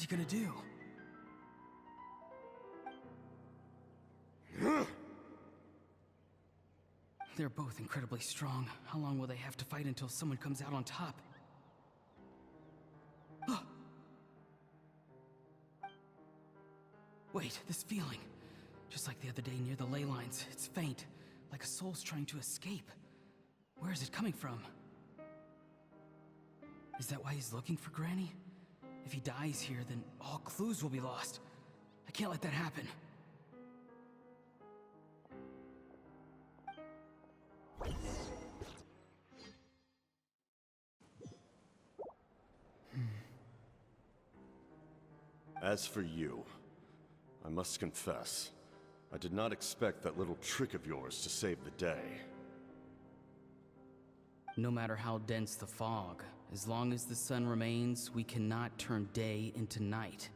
he gonna do? They're both incredibly strong. How long will they have to fight until someone comes out on top? Wait, this feeling. Just like the other day near the ley lines. It's faint, like a soul's trying to escape. Where is it coming from? Is that why he's looking for Granny? If he dies here, then all clues will be lost. I can't let that happen. As for you, I must confess, I did not expect that little trick of yours to save the day. No matter how dense the fog, as long as the sun remains, we cannot turn day into night.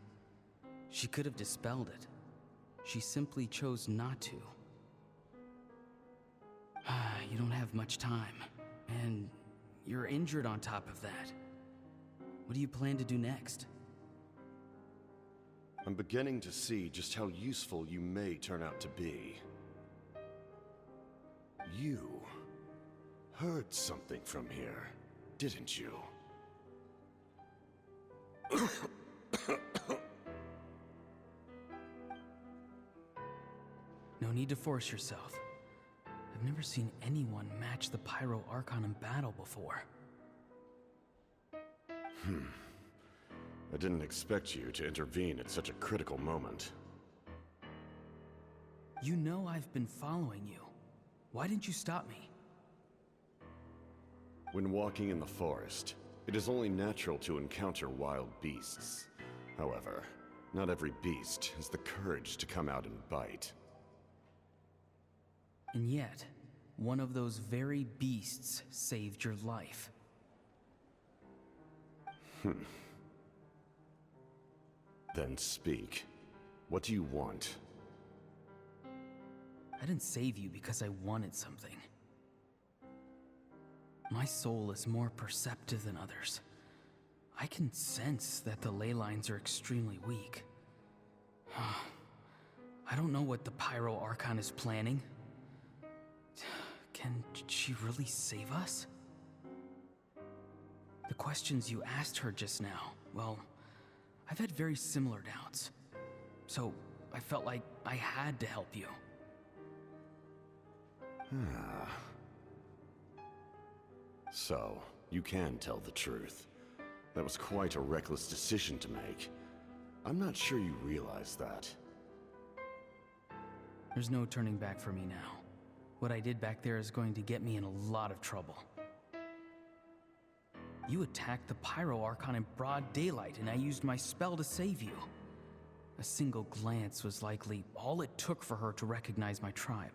She could have dispelled it. She simply chose not to. You don't have much time, and you're injured on top of that. What do you plan to do next? I'm beginning to see just how useful you may turn out to be. You heard something from here, didn't you? No need to force yourself. I've never seen anyone match the Pyro Archon in battle before. I didn't expect you to intervene at such a critical moment. You know I've been following you. Why didn't you stop me? When walking in the forest, it is only natural to encounter wild beasts. However, not every beast has the courage to come out and bite. And yet, one of those very beasts saved your life. Then speak. What do you want? I didn't save you because I wanted something. My soul is more perceptive than others. I can sense that the ley lines are extremely weak. I don't know what the Pyro Archon is planning. Can she really save us? The questions you asked her just now, well, I've had very similar doubts. So I felt like I had to help you. So, you can tell the truth. That was quite a reckless decision to make. I'm not sure you realize that. There's no turning back for me now. What I did back there is going to get me in a lot of trouble. You attacked the Pyro Archon in broad daylight, and I used my spell to save you. A single glance was likely all it took for her to recognize my tribe.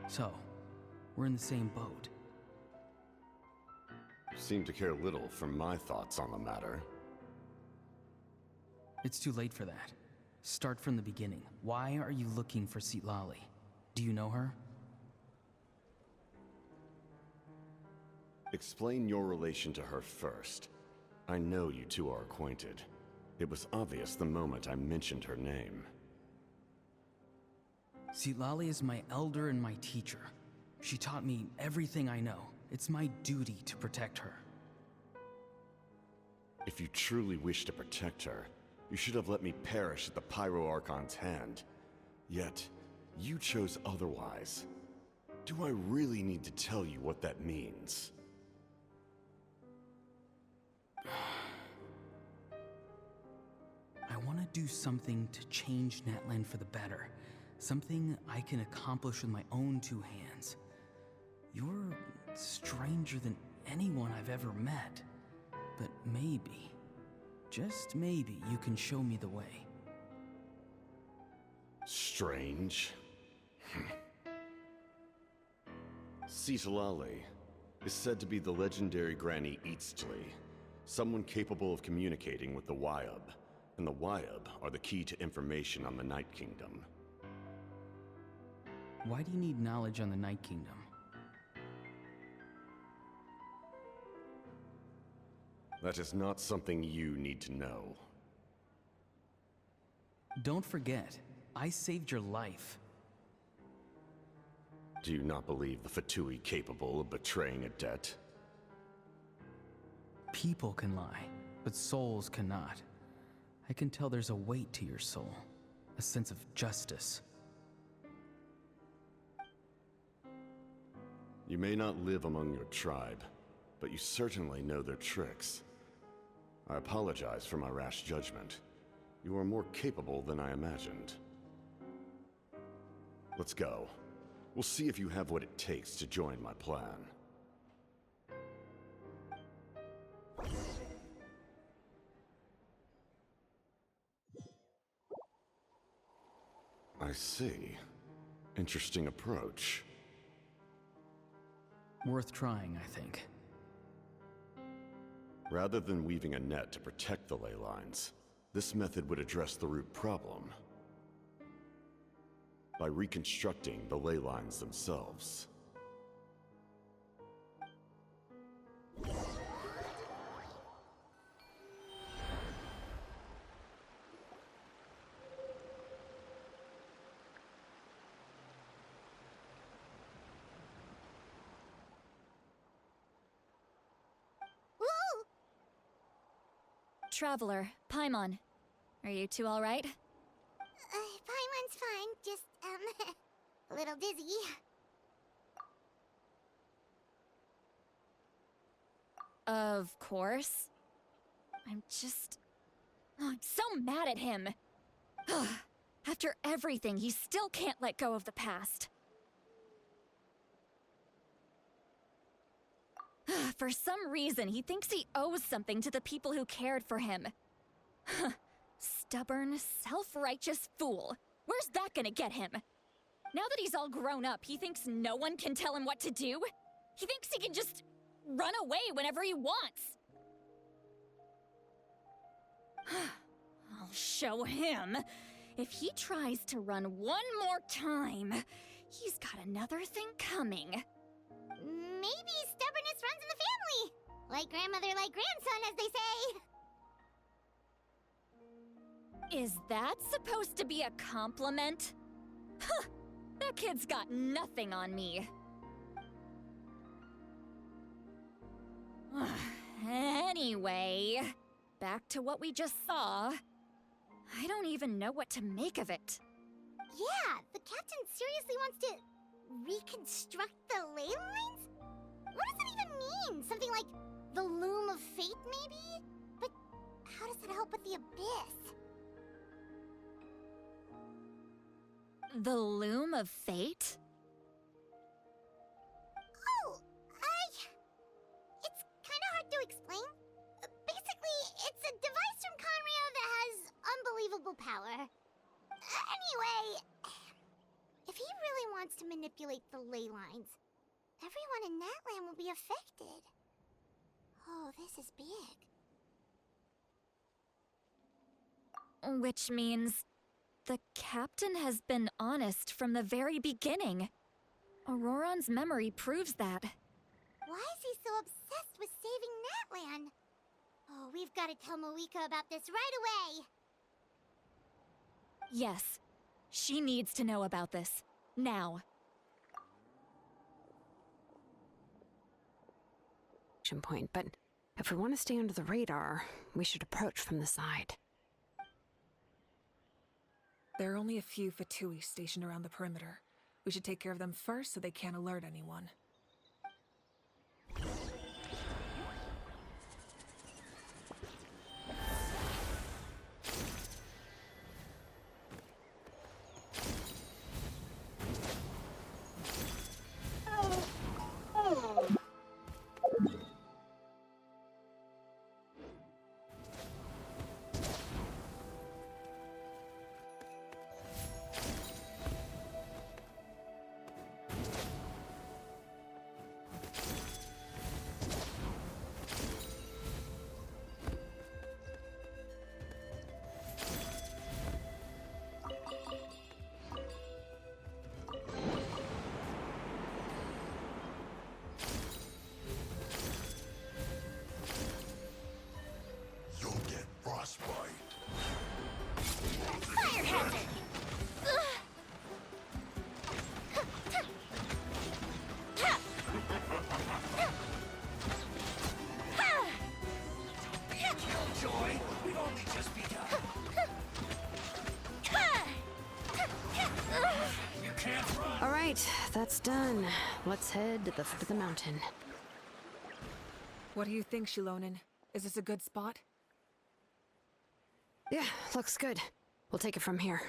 So, we're in the same boat. You seem to care little for my thoughts on the matter. It's too late for that. Start from the beginning. Why are you looking for Citlali? Do you know her? Explain your relation to her first. I know you two are acquainted. It was obvious the moment I mentioned her name. Citlali is my elder and my teacher. She taught me everything I know. It's my duty to protect her. If you truly wish to protect her, you should have let me perish at the Pyro Archon's hand. Yet, you chose otherwise. Do I really need to tell you what that means? I want to do something to change Natlan for the better. Something I can accomplish with my own two hands. You're stranger than anyone I've ever met. But maybe, just maybe, you can show me the way. Strange. Citlali is said to be the legendary Granny Eastly, someone capable of communicating with the Wyub, and the Wyub are the key to information on the Night Kingdom. Why do you need knowledge on the Night Kingdom? That is not something you need to know. Don't forget, I saved your life. Do you not believe the Fatui capable of betraying a debt? People can lie, but souls cannot. I can tell there's a weight to your soul, a sense of justice. You may not live among your tribe, but you certainly know their tricks. I apologize for my rash judgment. You are more capable than I imagined. Let's go. We'll see if you have what it takes to join my plan. I see. Interesting approach. Worth trying, I think. Rather than weaving a net to protect the ley lines, this method would address the root problem by reconstructing the ley lines themselves. Traveler, Paimon. Are you two all right? Paimon's fine, just, a little dizzy. Of course. I'm so mad at him. After everything, he still can't let go of the past. For some reason, he thinks he owes something to the people who cared for him. Stubborn, self-righteous fool. Where's that gonna get him? Now that he's all grown up, he thinks no one can tell him what to do? He thinks he can just run away whenever he wants. I'll show him. If he tries to run one more time, he's got another thing coming. Maybe stubbornness runs in the family. Like grandmother, like grandson, as they say. Is that supposed to be a compliment? Huh, that kid's got nothing on me. Anyway, back to what we just saw. I don't even know what to make of it. Yeah, the captain seriously wants to reconstruct the ley lines? What does that even mean? Something like the loom of fate, maybe? But how does that help with the abyss? The loom of fate? Oh, it's kind of hard to explain. Basically, it's a device from Conrio that has unbelievable power. Anyway, if he really wants to manipulate the ley lines, everyone in Natlan will be affected. Oh, this is big. Which means the captain has been honest from the very beginning. Auroron's memory proves that. Why is he so obsessed with saving Natlan? Oh, we've got to tell Moeka about this right away. Yes, she needs to know about this. Now. Point, but if we want to stay under the radar, we should approach from the side. There are only a few Fatui stationed around the perimeter. We should take care of them first so they can't alert anyone. right, that's done. Let's head to the foot of the mountain. What do you think, Shilonen? Is this a good spot? Yeah, looks good. We'll take it from here.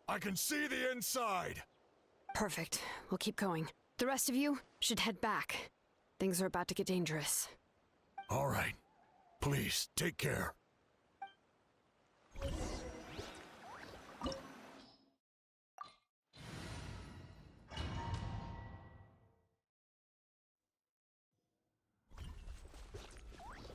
I can see the inside! Perfect. We'll keep going. The rest of you should head back. Things are about to get dangerous. All right. Please, take care.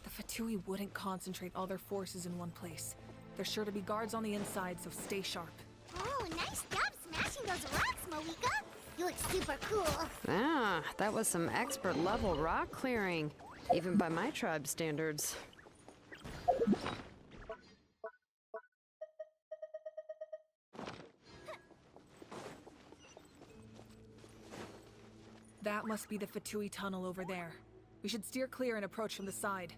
The Fatui wouldn't concentrate all their forces in one place. There's sure to be guards on the inside, so stay sharp. Oh, nice job smashing those rocks, Moika. You look super cool. Ah, that was some expert level rock clearing, even by my tribe standards. That must be the Fatui tunnel over there. We should steer clear and approach from the side.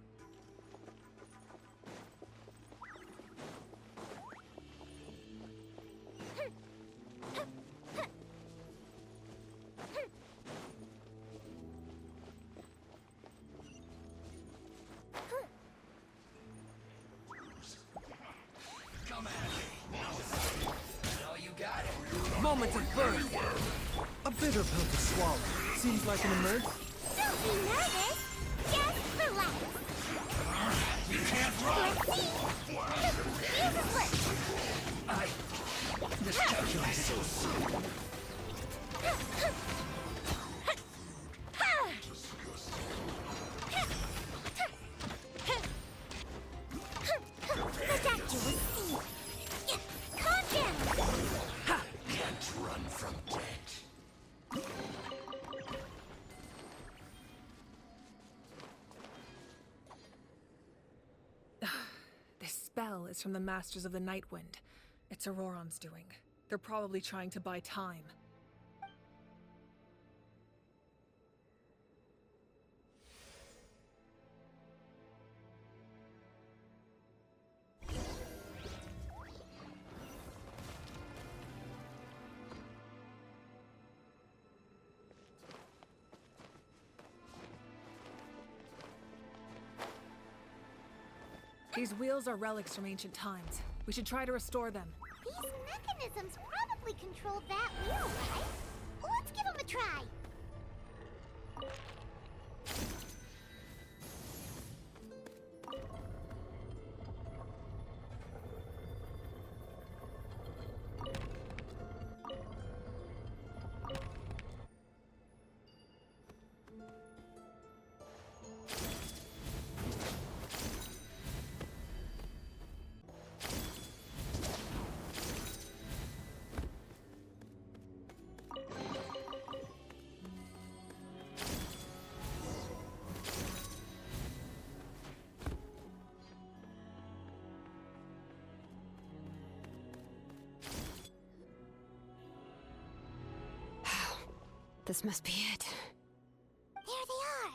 Moment of birth. A bitter pill to swallow. Seems like an emergency. Don't be nervous. Just relax. You can't run! Let's see. Use the flip. I miscalculated. Protect you with speed. Calm down. Can't run from death. This spell is from the Masters of the Nightwind. It's Auroron's doing. They're probably trying to buy time. These wheels are relics from ancient times. We should try to restore them. These mechanisms probably control that wheel, right? Let's give them a try. This must be it. There they are.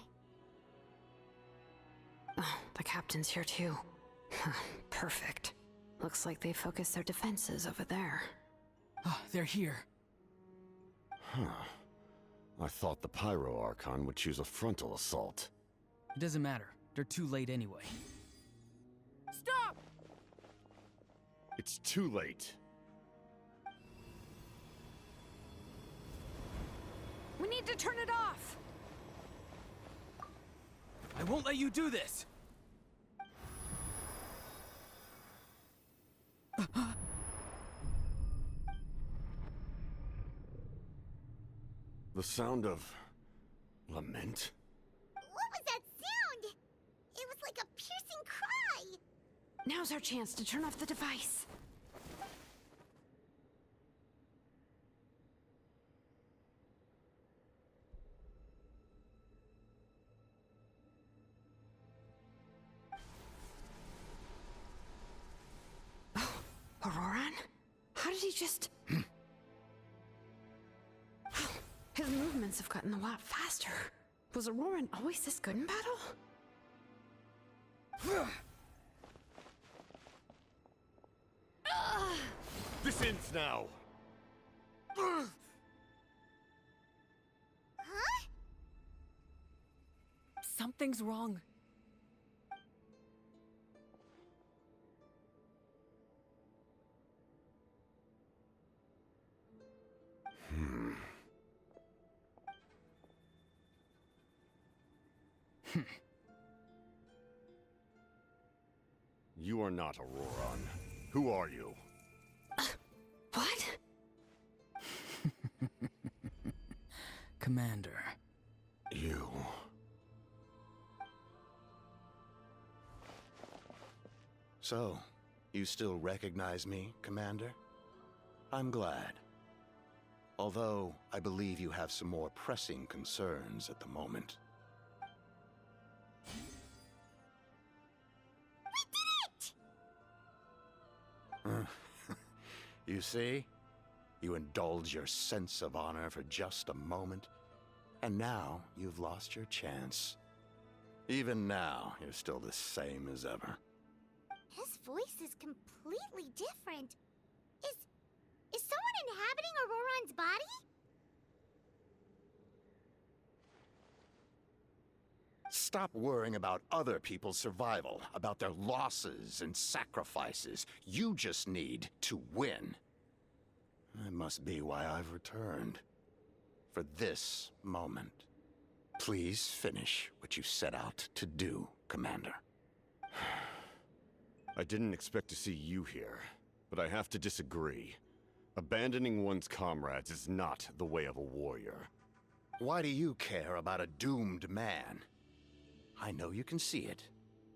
Oh, the captain's here too. Perfect. Looks like they focused their defenses over there. Ah, they're here. I thought the Pyro Archon would choose a frontal assault. It doesn't matter. They're too late anyway. Stop! It's too late. We need to turn it off! I won't let you do this! The sound of lament? What was that sound? It was like a piercing cry. Now's our chance to turn off the device. Auroron? How did he just... His movements have gotten a lot faster. Was Auroron always this good in battle? this ends now! Huh? Something's wrong. You are not Auroron. Who are you? What? Commander. You... So, you still recognize me, Commander? I'm glad. Although, I believe you have some more pressing concerns at the moment. You see? You indulge your sense of honor for just a moment, and now you've lost your chance. Even now, you're still the same as ever. His voice is completely different. Is someone inhabiting Auroron's body? Stop worrying about other people's survival, about their losses and sacrifices. You just need to win. That must be why I've returned. For this moment. Please finish what you set out to do, Commander. I didn't expect to see you here, but I have to disagree. Abandoning one's comrades is not the way of a warrior. Why do you care about a doomed man? I know you can see it.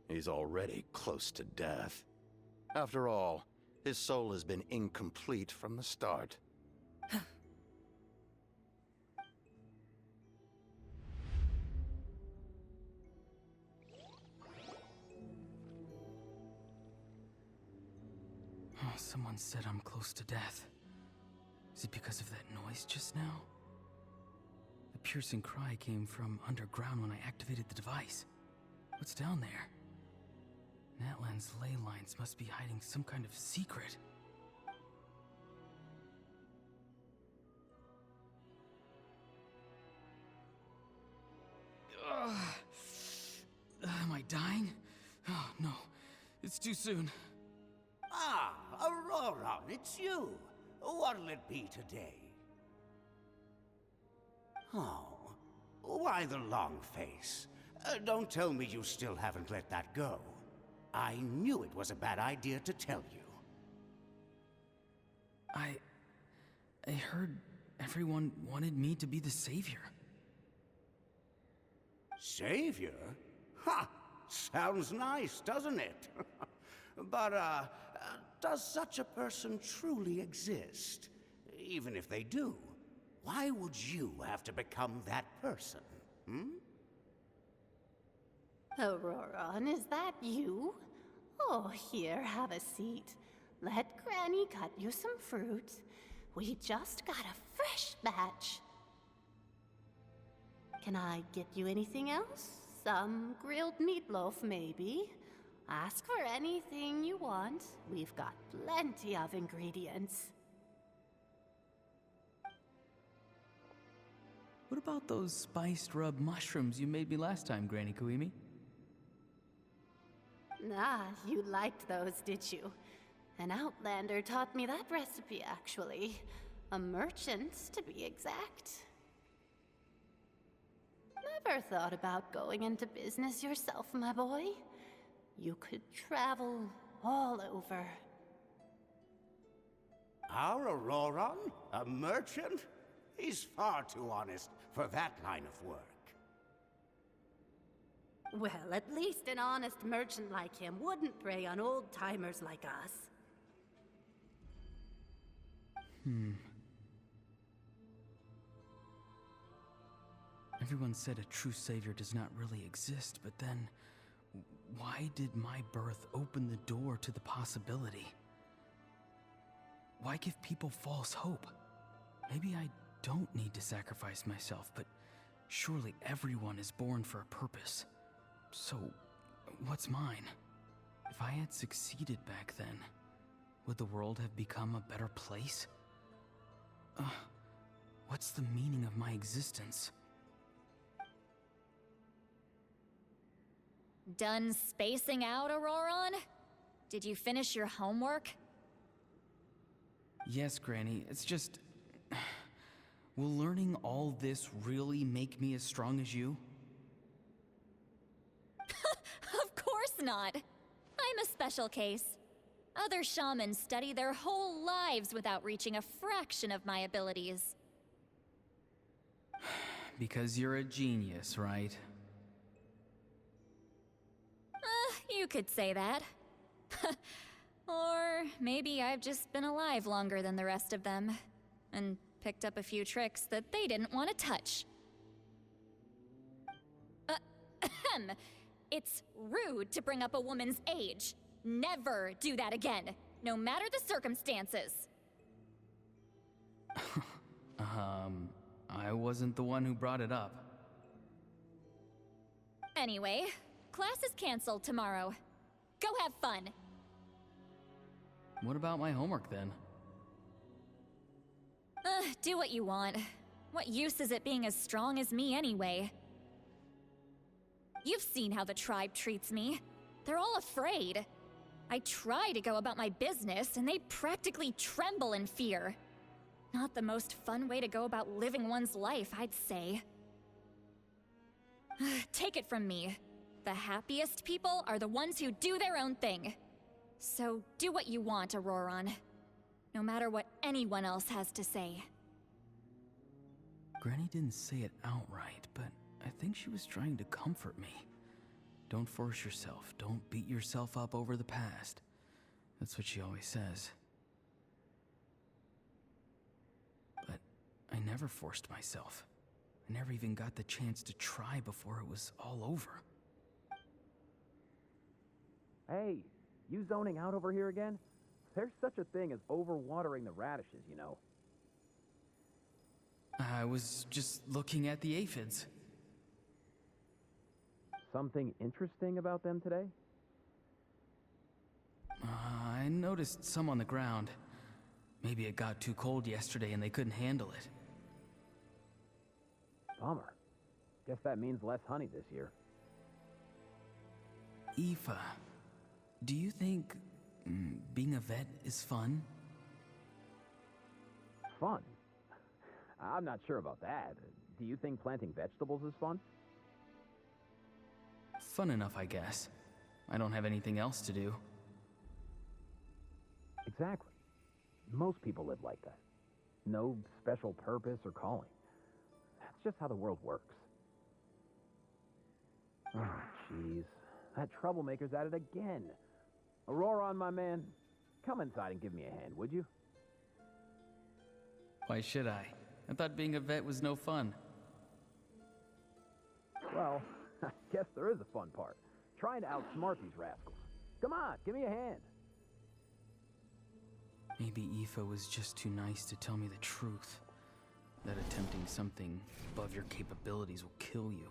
He's already close to death. After all, his soul has been incomplete from the start. Oh, someone said I'm close to death. Is it because of that noise just now? The piercing cry came from underground when I activated the device. What's down there? Natlan's ley lines must be hiding some kind of secret. Am I dying? Oh, no. It's too soon. Ah, Auroron, it's you. What'll it be today? Oh, why the long face? Don't tell me you still haven't let that go. I knew it was a bad idea to tell you. I heard everyone wanted me to be the savior. Savior? Ha! Sounds nice, doesn't it? But, does such a person truly exist? Even if they do, why would you have to become that person, hmm? Auroron, is that you? Oh, here, have a seat. Let Granny cut you some fruit. We just got a fresh batch. Can I get you anything else? Some grilled meatloaf, maybe? Ask for anything you want. We've got plenty of ingredients. What about those spiced rub mushrooms you made me last time, Granny Kuimi? Ah, you liked those, did you? An outlander taught me that recipe, actually. A merchant, to be exact. Never thought about going into business yourself, my boy? You could travel all over. Our Auroron? A merchant? He's far too honest for that line of work. Well, at least an honest merchant like him wouldn't prey on old-timers like us. Everyone said a true savior does not really exist, but then why did my birth open the door to the possibility? Why give people false hope? Maybe I don't need to sacrifice myself, but surely everyone is born for a purpose. So, what's mine? If I had succeeded back then, would the world have become a better place? What's the meaning of my existence? Done spacing out, Auroron? Did you finish your homework? Yes, Granny, it's just... Will learning all this really make me as strong as you? Of course not. I'm a special case. Other shamans study their whole lives without reaching a fraction of my abilities. Because you're a genius, right? You could say that. Or maybe I've just been alive longer than the rest of them, and picked up a few tricks that they didn't want to touch. It's rude to bring up a woman's age. Never do that again, no matter the circumstances. I wasn't the one who brought it up. Anyway, class is canceled tomorrow. Go have fun. What about my homework then? Do what you want. What use is it being as strong as me anyway? You've seen how the tribe treats me. They're all afraid. I try to go about my business, and they practically tremble in fear. Not the most fun way to go about living one's life, I'd say. Take it from me. The happiest people are the ones who do their own thing. So do what you want, Auroron. No matter what anyone else has to say. Granny didn't say it outright, but I think she was trying to comfort me. Don't force yourself. Don't beat yourself up over the past. That's what she always says. But I never forced myself. I never even got the chance to try before it was all over. Hey, you zoning out over here again? There's such a thing as overwatering the radishes, you know. I was just looking at the aphids. Something interesting about them today? I noticed some on the ground. Maybe it got too cold yesterday and they couldn't handle it. Bummer. Guess that means less honey this year. Aoife, do you think being a vet is fun? Fun? I'm not sure about that. Do you think planting vegetables is fun? Fun enough, I guess. I don't have anything else to do. Exactly. Most people live like that. No special purpose or calling. That's just how the world works. Oh, jeez. That troublemaker's at it again. Auroron, my man, come inside and give me a hand, would you? Why should I? I thought being a vet was no fun. Well, I guess there is a fun part. Trying to outsmart these rascals. Come on, give me a hand. Maybe Aoife was just too nice to tell me the truth. That attempting something above your capabilities will kill you.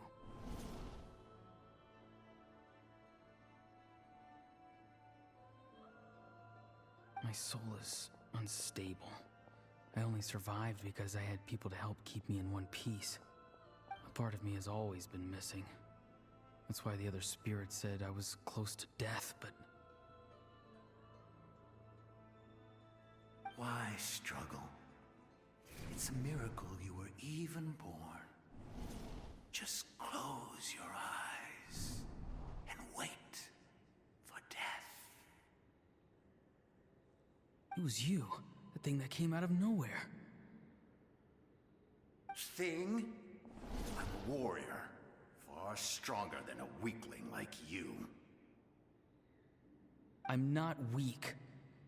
My soul is unstable. I only survived because I had people to help keep me in one piece. A part of me has always been missing. That's why the other spirits said I was close to death, but... Why struggle? It's a miracle you were even born. Just close your eyes and wait for death. It was you, the thing that came out of nowhere. Thing? I'm a warrior, far stronger than a weakling like you. I'm not weak.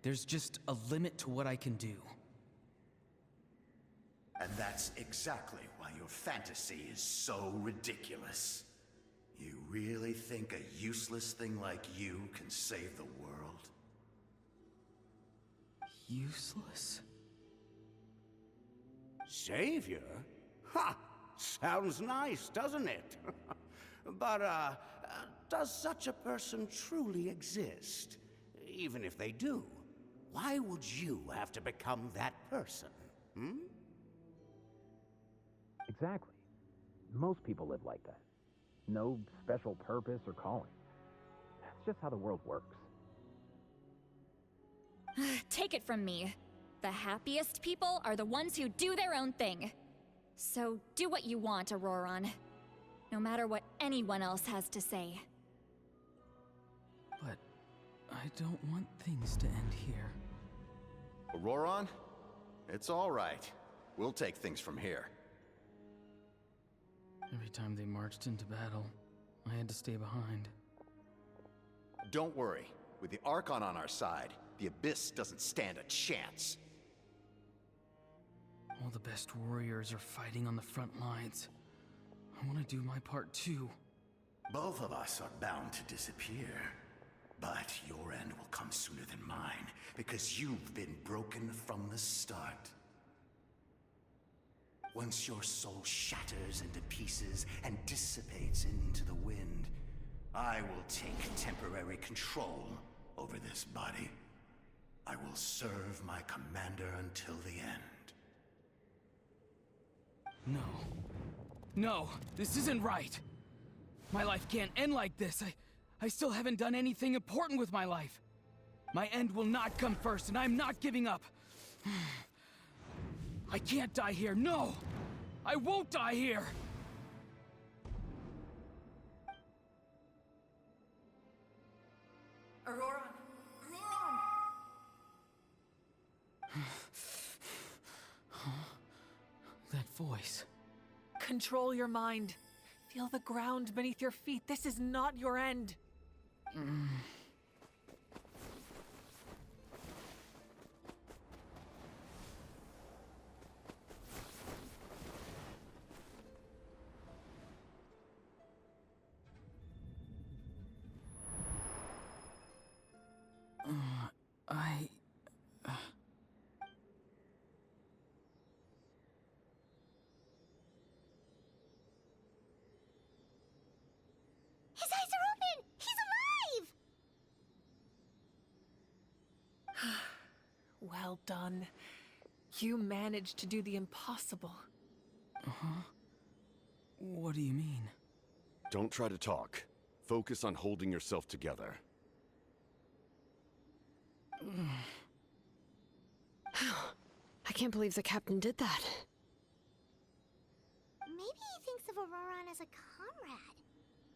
There's just a limit to what I can do. And that's exactly why your fantasy is so ridiculous. You really think a useless thing like you can save the world? Useless? Savior? Ha! Sounds nice, doesn't it? But, does such a person truly exist? Even if they do, Why would you have to become that person? Hmm? Exactly. Most people live like that. No special purpose or calling. That's just how the world works. Take it from me. The happiest people are the ones who do their own thing. So do what you want, Auroron. No matter what anyone else has to say. But I don't want things to end here. Auroron? It's all right. We'll take things from here. Every time they marched into battle, I had to stay behind. Don't worry. With the Archon on our side, the Abyss doesn't stand a chance. All the best warriors are fighting on the front lines. I want to do my part too. Both of us are bound to disappear. But your end will come sooner than mine, because you've been broken from the start. Once your soul shatters into pieces and dissipates into the wind, I will take temporary control over this body. I will serve my commander until the end. No. No, this isn't right. My life can't end like this. I still haven't done anything important with my life. My end will not come first, and I'm not giving up. I can't die here, no! I won't die here! Auroron! That voice. Control your mind. Feel the ground beneath your feet. This is not your end. His eyes are open! He's alive! Well done. You managed to do the impossible. Uh-huh. What do you mean? Don't try to talk. Focus on holding yourself together. I can't believe the captain did that. Maybe he thinks of Auroron as a comrade.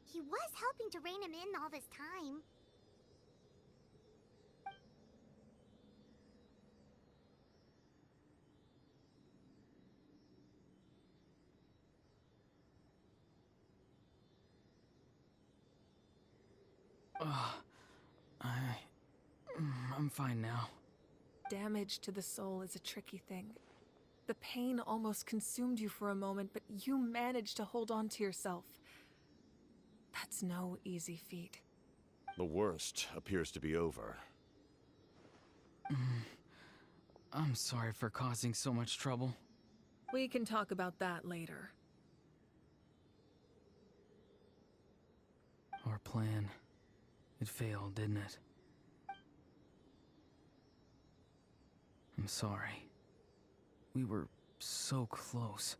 He was helping to rein him in all this time. I'm fine now. Damage to the soul is a tricky thing. The pain almost consumed you for a moment, but you managed to hold on to yourself. That's no easy feat. The worst appears to be over. I'm sorry for causing so much trouble. We can talk about that later. Our plan, it failed, didn't it? I'm sorry. We were so close.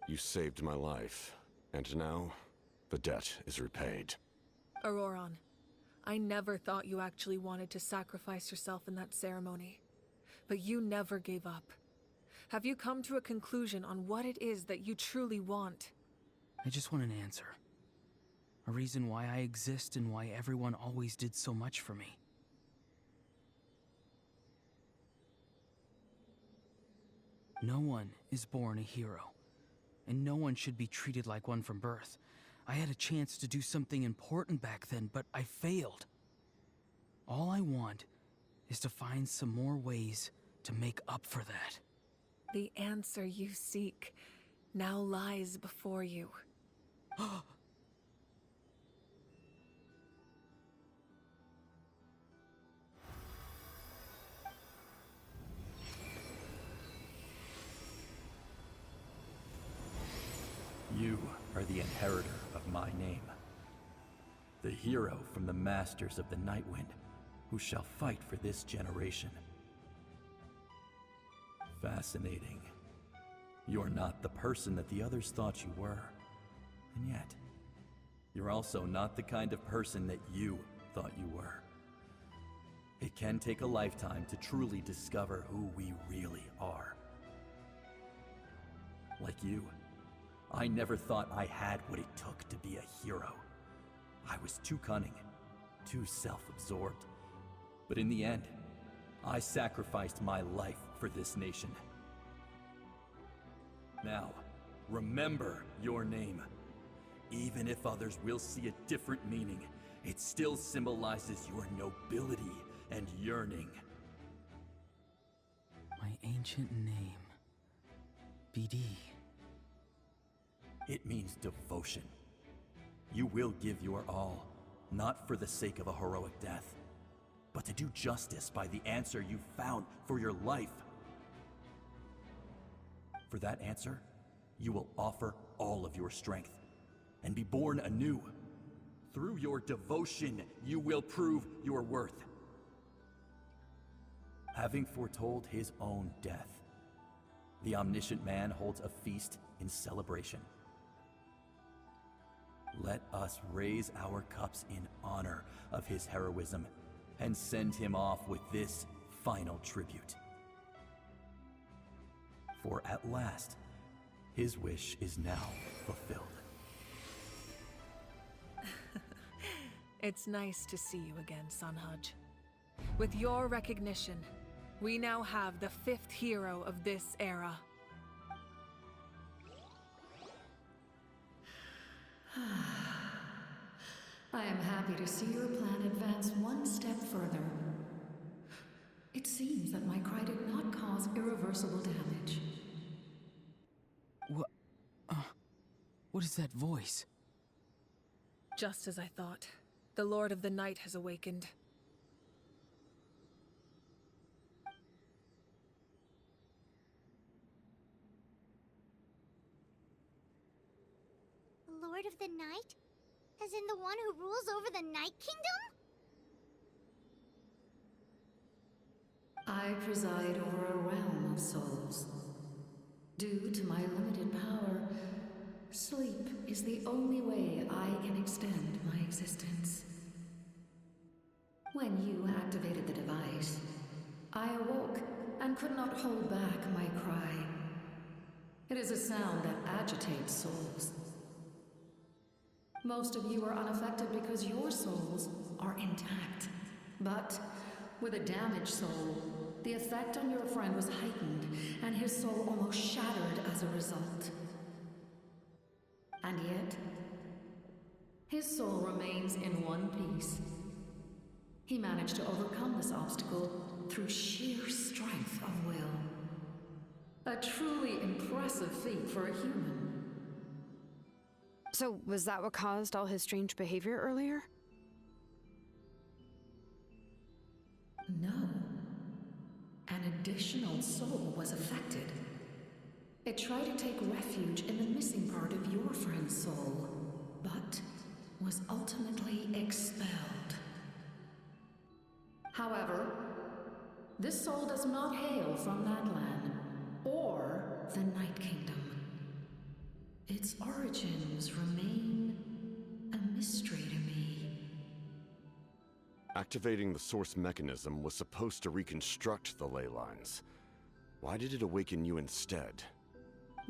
You saved my life, and now the debt is repaid. Auroron, I never thought you actually wanted to sacrifice yourself in that ceremony. But you never gave up. Have you come to a conclusion on what it is that you truly want? I just want an answer. A reason why I exist and why everyone always did so much for me. No one is born a hero, and no one should be treated like one from birth. I had a chance to do something important back then, but I failed. All I want is to find some more ways to make up for that. The answer you seek now lies before you. You are the inheritor of my name. The hero from the Masters of the Nightwind, who shall fight for this generation. Fascinating. You're not the person that the others thought you were. And yet, you're also not the kind of person that you thought you were. It can take a lifetime to truly discover who we really are. Like you, I never thought I had what it took to be a hero. I was too cunning, too self-absorbed. But in the end, I sacrificed my life for this nation. Now, remember your name. Even if others will see a different meaning, it still symbolizes your nobility and yearning. My ancient name. BD. It means devotion. You will give your all, not for the sake of a heroic death, but to do justice by the answer you found for your life. For that answer, you will offer all of your strength and be born anew. Through your devotion, you will prove your worth. Having foretold his own death, the omniscient man holds a feast in celebration. Let us raise our cups in honor of his heroism and send him off with this final tribute. For at last, his wish is now fulfilled. It's nice to see you again, Sunhudge. With your recognition, we now have the 5th hero of this era. I am happy to see your plan advance one step further. It seems that my cry did not cause irreversible damage. What is that voice? Just as I thought. The Lord of the Night has awakened. The Lord of the Night? As in the one who rules over the Night Kingdom? I preside over a realm of souls. Due to my limited power, sleep is the only way I can extend my existence. When you activated the device, I awoke and could not hold back my cry. It is a sound that agitates souls. Most of you are unaffected because your souls are intact. But with a damaged soul, the effect on your friend was heightened, and his soul almost shattered as a result. And yet, his soul remains in one piece. He managed to overcome this obstacle through sheer strength of will. A truly impressive feat for a human. So, was that what caused all his strange behavior earlier? No. An additional soul was affected. It tried to take refuge in the missing part of your friend's soul, but was ultimately expelled. However, this soul does not hail from Natlan or the Night Kingdom. Its origins remain a mystery to me. Activating the source mechanism was supposed to reconstruct the ley lines. Why did it awaken you instead?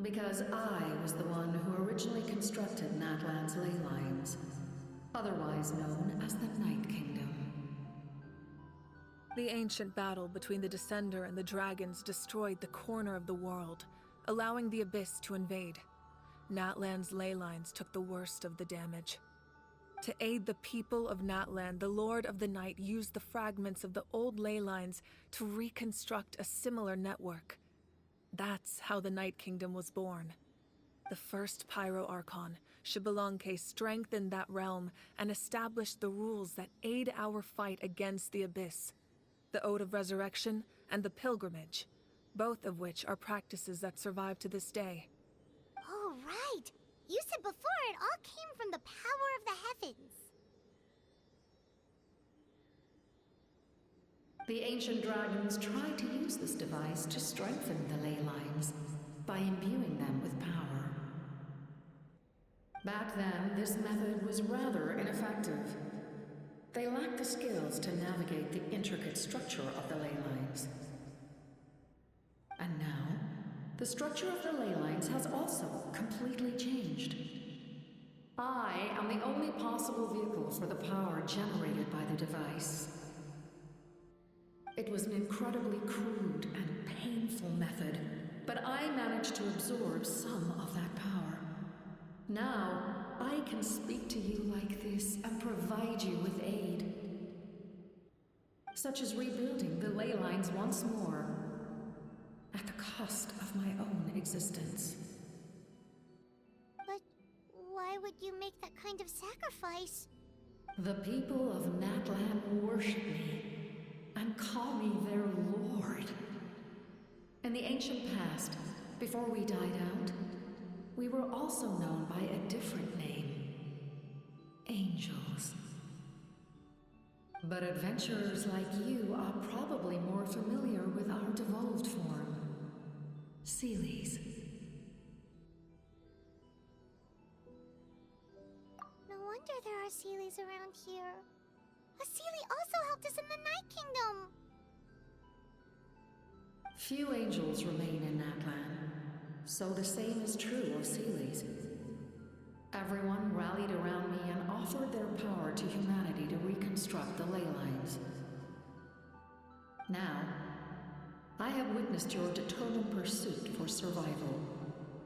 Because I was the one who originally constructed Natlan's ley lines, otherwise known as the Night Kingdom. The ancient battle between the Descender and the dragons destroyed the corner of the world, allowing the Abyss to invade. Natlan's ley lines took the worst of the damage. To aid the people of Natlan, the Lord of the Night used the fragments of the old ley lines to reconstruct a similar network. That's how the Night Kingdom was born. The first Pyro Archon, Xbalanque, strengthened that realm and established the rules that aid our fight against the Abyss. The Ode of Resurrection and the Pilgrimage, both of which are practices that survive to this day. Oh, right! You said before it all came from the power of the heavens. The ancient dragons tried to use this device to strengthen the ley lines by imbuing them with power. Back then, this method was rather ineffective. They lacked the skills to navigate the intricate structure of the ley lines. And now, the structure of the ley lines has also completely changed. I am the only possible vehicle for the power generated by the device. It was an incredibly crude and painful method, but I managed to absorb some of that power. Now, I can speak to you like this and provide you with aid, such as rebuilding the ley lines once more, at the cost of my own existence. But why would you make that kind of sacrifice? The people of Natlan worship me and call me their lord. In the ancient past, before we died out, we were also known by a different name: angels. But adventurers like you are probably more familiar with our devolved form, Seelies. No wonder there are Seelies around here. A Seelie also helped us in the Night Kingdom! Few angels remain in Natlan, so the same is true of Seelies. Everyone rallied around me and offered their power to humanity to reconstruct the ley lines. Now, I have witnessed your determined pursuit for survival,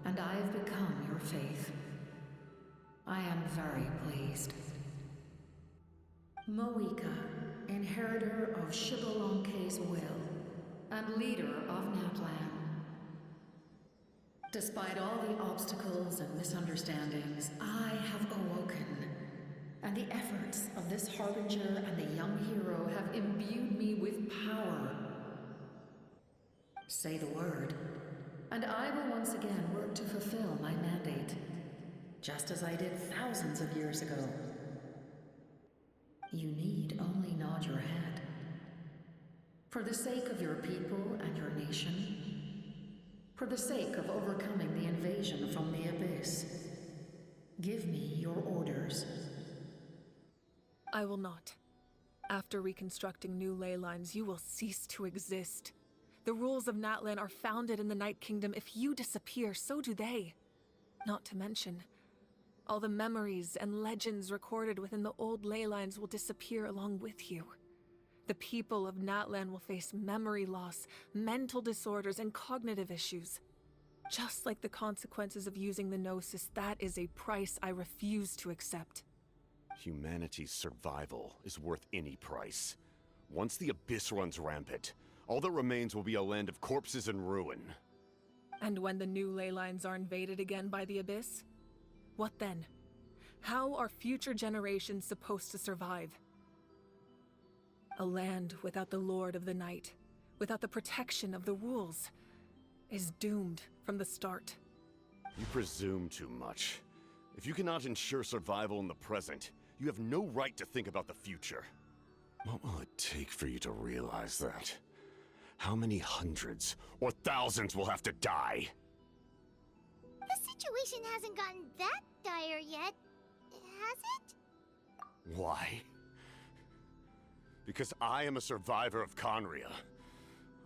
and I have become your faith. I am very pleased. Moika, inheritor of Shibalonke's will, and leader of Natlan. Despite all the obstacles and misunderstandings, I have awoken, and the efforts of this Harbinger and the young hero have imbued me with power. Say the word, and I will once again work to fulfill my mandate, just as I did thousands of years ago. You need only nod your head. For the sake of your people and your nation, for the sake of overcoming the invasion from the Abyss, give me your orders. I will not. After reconstructing new ley lines, you will cease to exist. The rules of Natlan are founded in the Night Kingdom. If you disappear, so do they. Not to mention, all the memories and legends recorded within the old ley lines will disappear along with you. The people of Natlan will face memory loss, mental disorders, and cognitive issues. Just like the consequences of using the Gnosis, that is a price I refuse to accept. Humanity's survival is worth any price. Once the Abyss runs rampant, all that remains will be a land of corpses and ruin. And when the new ley lines are invaded again by the Abyss? What then? How are future generations supposed to survive? A land without the Lord of the Night, without the protection of the rules, is doomed from the start. You presume too much. If you cannot ensure survival in the present, you have no right to think about the future. What will it take for you to realize that? How many hundreds or thousands will have to die? The situation hasn't gotten that dire yet, has it? Why? Because I am a survivor of Conria.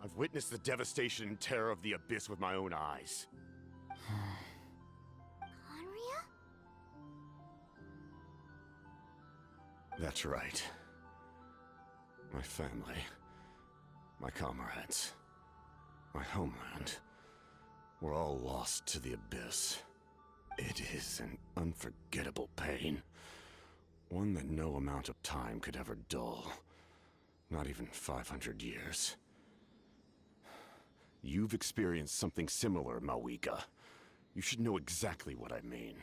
I've witnessed the devastation and terror of the Abyss with my own eyes. Conria? That's right. My family, my comrades, my homeland, were all lost to the Abyss. It is an unforgettable pain. One that no amount of time could ever dull. Not even 500 years. You've experienced something similar, Mawika. You should know exactly what I mean.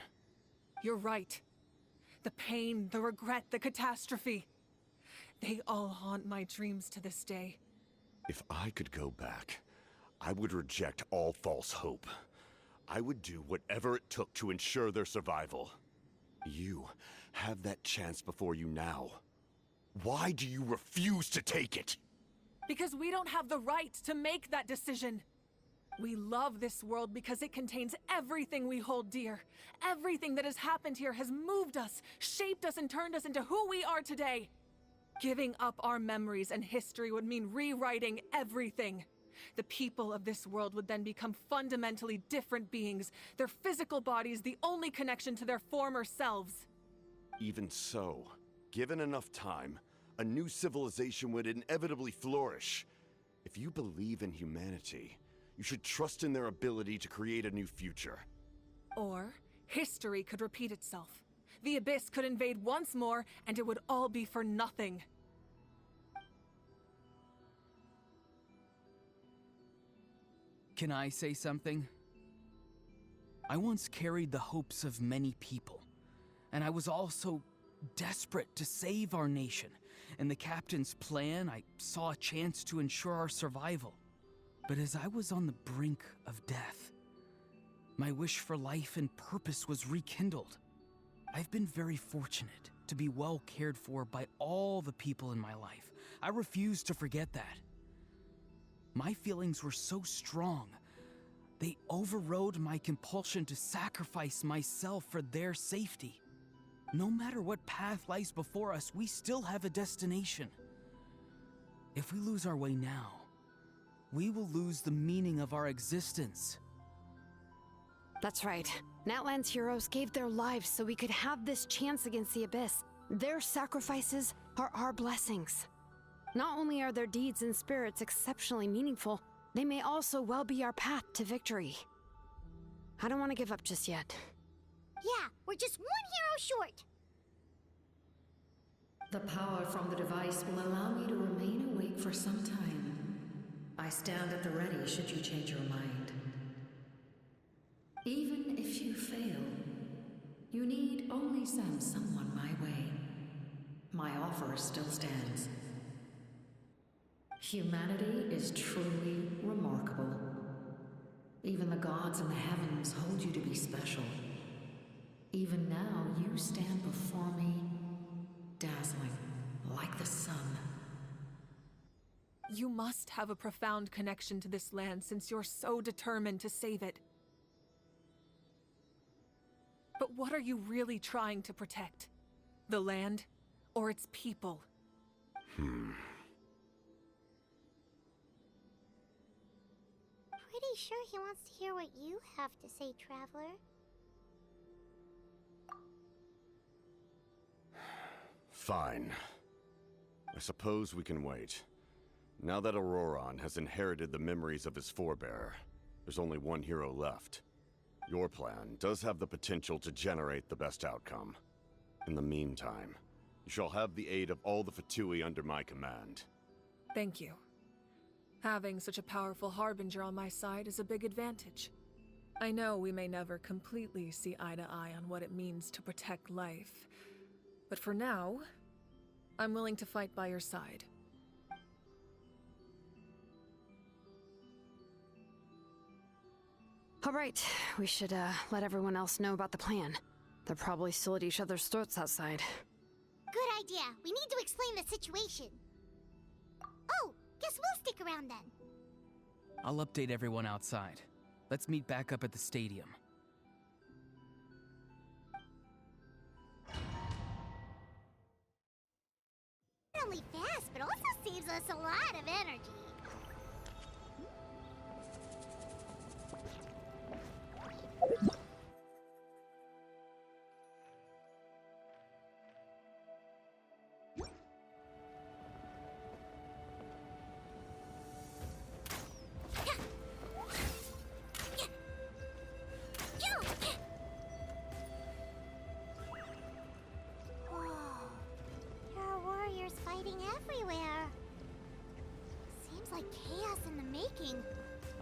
You're right. The pain, the regret, the catastrophe. They all haunt my dreams to this day. If I could go back, I would reject all false hope. I would do whatever it took to ensure their survival. You have that chance before you now. Why do you refuse to take it? Because we don't have the right to make that decision. We love this world because it contains everything we hold dear. Everything that has happened here has moved us, shaped us, and turned us into who we are today. Giving up our memories and history would mean rewriting everything. The people of this world would then become fundamentally different beings, their physical bodies the only connection to their former selves. Even so, given enough time, a new civilization would inevitably flourish. If you believe in humanity, you should trust in their ability to create a new future. Or, history could repeat itself. The Abyss could invade once more, and it would all be for nothing. Can I say something? I once carried the hopes of many people, and I was also desperate to save our nation. In the captain's plan, I saw a chance to ensure our survival. But as I was on the brink of death, my wish for life and purpose was rekindled. I've been very fortunate to be well cared for by all the people in my life. I refuse to forget that. My feelings were so strong, they overrode my compulsion to sacrifice myself for their safety. No matter what path lies before us, we still have a destination. If we lose our way now, we will lose the meaning of our existence. That's right. Natlan's heroes gave their lives so we could have this chance against the Abyss. Their sacrifices are our blessings. Not only are their deeds and spirits exceptionally meaningful, they may also well be our path to victory. I don't want to give up just yet. Yeah, we're just one hero short. The power from the device will allow me to remain awake for some time. I stand at the ready should you change your mind. Even if you fail, you need only send someone my way. My offer still stands. Humanity is truly remarkable. Even the gods in the heavens hold you to be special. Even now, you stand before me, dazzling like the sun. You must have a profound connection to this land since you're so determined to save it. But what are you really trying to protect? The land or its people? Pretty sure he wants to hear what you have to say, Traveler. Fine. I suppose we can wait. Now that Auroron has inherited the memories of his forebear, there's only one hero left. Your plan does have the potential to generate the best outcome. In the meantime, you shall have the aid of all the Fatui under my command. Thank you. Having such a powerful harbinger on my side is a big advantage. I know we may never completely see eye to eye on what it means to protect life, but for now, I'm willing to fight by your side. All right, we should let everyone else know about the plan. They're probably still at each other's throats outside. Good idea. We need to explain the situation. Oh, guess we'll stick around then. I'll update everyone outside. Let's meet back up at the stadium. Not only fast, but also saves us a lot of energy.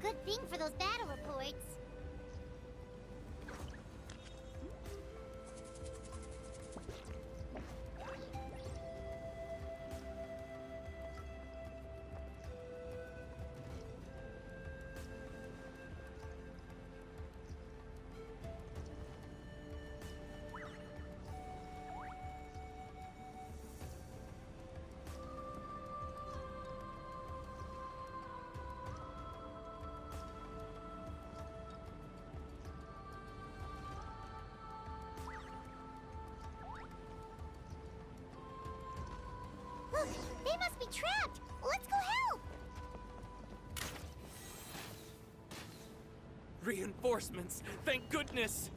Good thing for those battle reports. They must be trapped! Let's go help! Reinforcements! Thank goodness!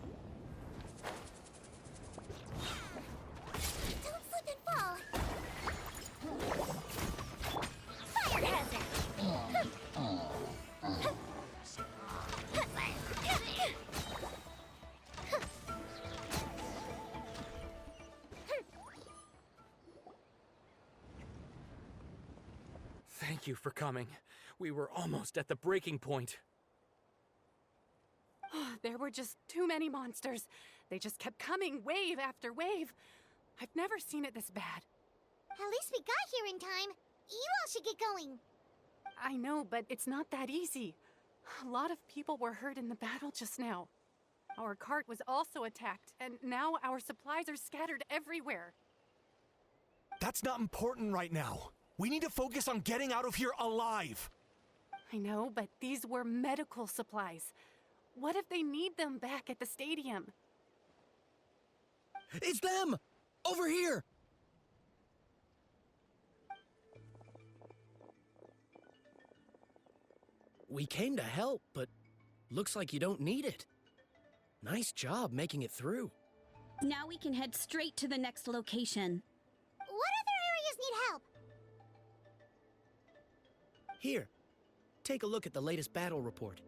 Don't slip and fall! Fire hazard! Thank you for coming. We were almost at the breaking point. There were just too many monsters. They just kept coming, wave after wave. I've never seen it this bad. At least we got here in time. You all should get going. I know, but it's not that easy. A lot of people were hurt in the battle just now. Our cart was also attacked, and now our supplies are scattered everywhere. That's not important right now. We need to focus on getting out of here alive. I know, but these were medical supplies. What if they need them back at the stadium? It's them! Over here! We came to help, but looks like you don't need it. Nice job making it through. Now we can head straight to the next location. What other areas need help? Here, take a look at the latest battle report.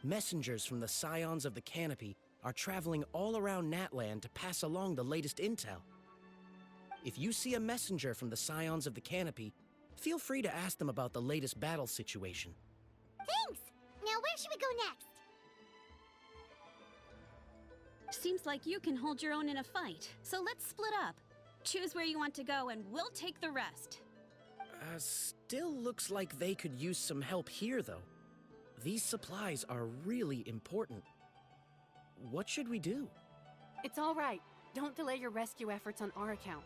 Messengers from the Scions of the Canopy are traveling all around Natland to pass along the latest intel. If you see a messenger from the Scions of the Canopy, feel free to ask them about the latest battle situation. Thanks! Now where should we go next? Seems like you can hold your own in a fight, so let's split up. Choose where you want to go and we'll take the rest. Still looks like they could use some help here, though. These supplies are really important. What should we do? It's all right. Don't delay your rescue efforts on our account.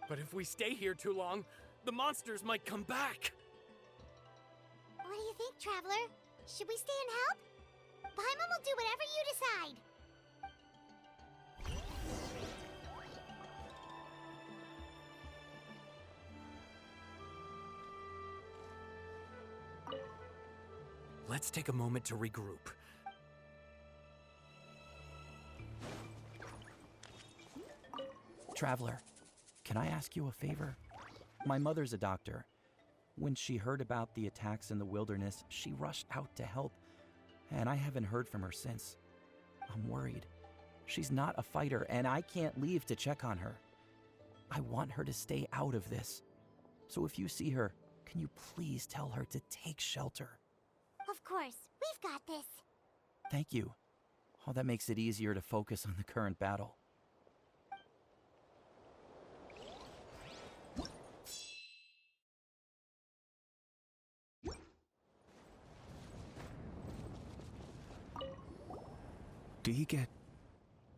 But if we stay here too long, the monsters might come back. What do you think, Traveler? Should we stay and help? Paimon will do whatever you decide. Let's take a moment to regroup. Traveler, can I ask you a favor? My mother's a doctor. When she heard about the attacks in the wilderness, she rushed out to help, and I haven't heard from her since. I'm worried. She's not a fighter, and I can't leave to check on her. I want her to stay out of this. So if you see her, can you please tell her to take shelter? Of course, we've got this. Thank you. Oh, that makes it easier to focus on the current battle. Do you get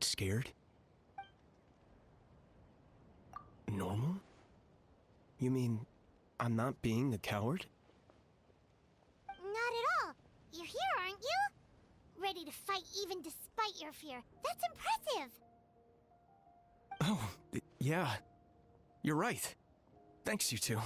scared? Normal? You mean I'm not being a coward? Not at all. You're here, aren't you? Ready to fight even despite your fear. That's impressive. Oh, yeah. You're right. Thanks, you two.